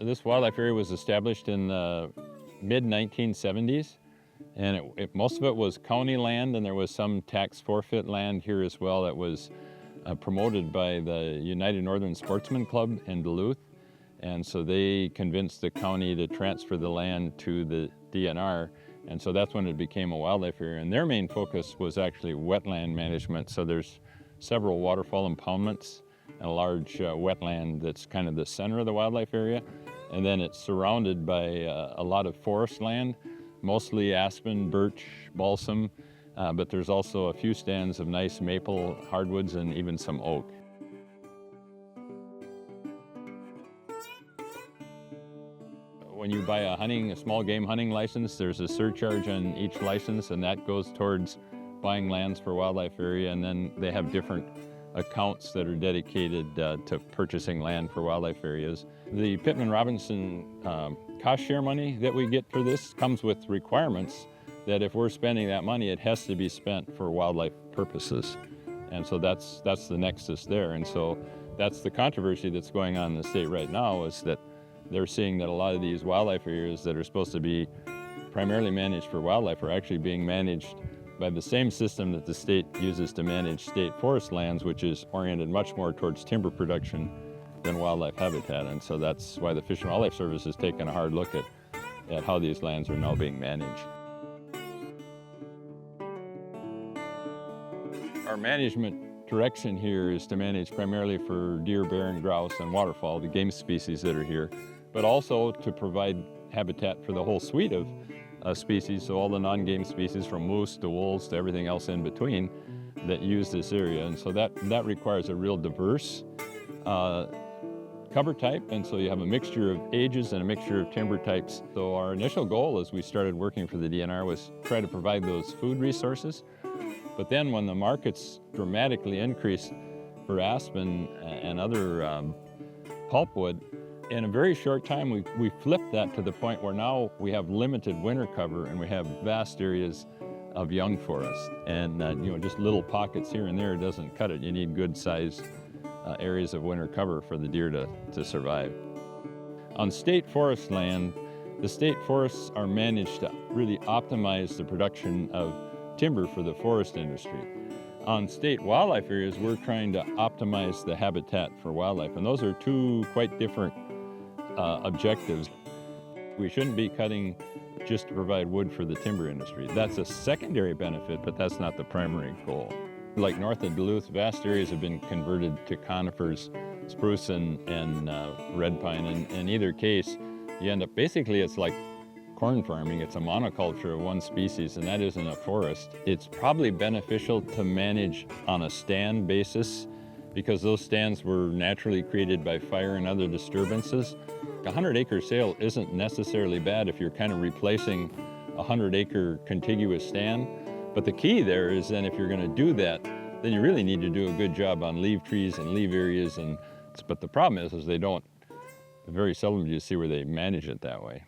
This wildlife area was established in the mid-1970s, and most of it was county land, and there was some tax forfeit land here as well that was promoted by the United Northern Sportsman Club in Duluth. And so they convinced the county to transfer the land to the DNR, and so that's when it became a wildlife area. And their main focus was actually wetland management. So there's several waterfall impoundments and a large wetland that's kind of the center of the wildlife area. And then it's surrounded by a lot of forest land, mostly aspen, birch, balsam, but there's also a few stands of nice maple, hardwoods, and even some oak. When you buy a small game hunting license, there's a surcharge on each license, and that goes towards buying lands for wildlife area, and then they have different accounts that are dedicated to purchasing land for wildlife areas. The Pittman-Robinson cost share money that we get for this comes with requirements that if we're spending that money, it has to be spent for wildlife purposes. And so that's the nexus there. And so that's the controversy that's going on in the state right now, is that they're seeing that a lot of these wildlife areas that are supposed to be primarily managed for wildlife are actually being managed by the same system that the state uses to manage state forest lands, which is oriented much more towards timber production than wildlife habitat. And so that's why the Fish and Wildlife Service has taken a hard look at how these lands are now being managed. Our management direction here is to manage primarily for deer, bear, and grouse and waterfowl, the game species that are here, but also to provide habitat for the whole suite of species, so all the non-game species from moose to wolves to everything else in between that use this area. And so that requires a real diverse cover type, and so you have a mixture of ages and a mixture of timber types. So our initial goal as we started working for the DNR was try to provide those food resources. But then when the markets dramatically increased for aspen and other pulpwood, in a very short time we flipped that to the point where now we have limited winter cover and we have vast areas of young forest. And just little pockets here and there doesn't cut it. You need good sized areas of winter cover for the deer to survive. On state forest land, the state forests are managed to really optimize the production of timber for the forest industry. On state wildlife areas, we're trying to optimize the habitat for wildlife, and those are two quite different objectives. We shouldn't be cutting just to provide wood for the timber industry. That's a secondary benefit, but that's not the primary goal. Like north of Duluth, vast areas have been converted to conifers, spruce and red pine. And in either case, you end up, basically it's like corn farming. It's a monoculture of one species, and that isn't a forest. It's probably beneficial to manage on a stand basis because those stands were naturally created by fire and other disturbances. A 100-acre sale isn't necessarily bad if you're kind of replacing a 100-acre contiguous stand. But the key there is then if you're going to do that, then you really need to do a good job on leave trees and leave areas. But the problem is they don't, very seldom do you see where they manage it that way.